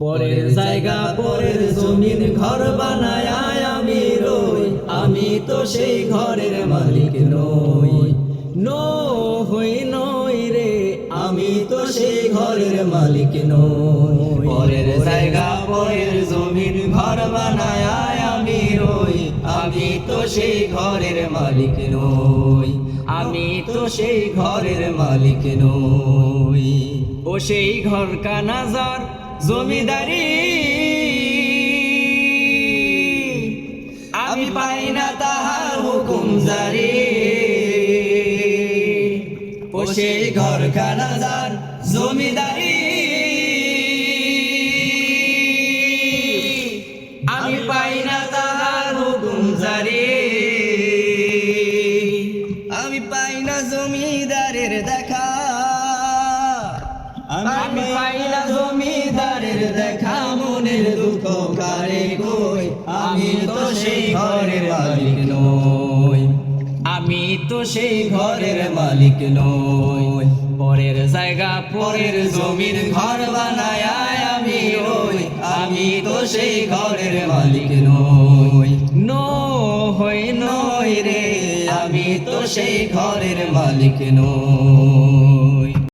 পরের জায়গা পরের জমিন ঘর বানায় আমি রই, আমি তো সেই ঘরের মালিক নই। নই রে, আমি তো সেই ঘরের মালিক নই। পরের জায়গা পরের জমিন ঘর বানায় আমি রই, আমি তো সেই ঘরের মালিক নই। আমি তো সেই ঘরের মালিক নই। ও সেই ঘর কানাজার জমিদারি আমি পাই না তাহার হুকুম জারি। ও সেই ঘর কানাজার জমিদারি আমি পাই না তাহার হুকুম জারি। আমি পাই না জমিদারের দেখা, আমি পাই না জমিদারের দেখা, মনের দুঃখ কারে কই, আমি তো সেই ঘরের মালিক নই। আমি তো সেই ঘরের মালিক নই। পরের জায়গা পরের জমির ঘর বানায় আমি রই, আমি তো সেই ঘরের মালিক নই। নই রে, আমি তো সেই ঘরের মালিক নই।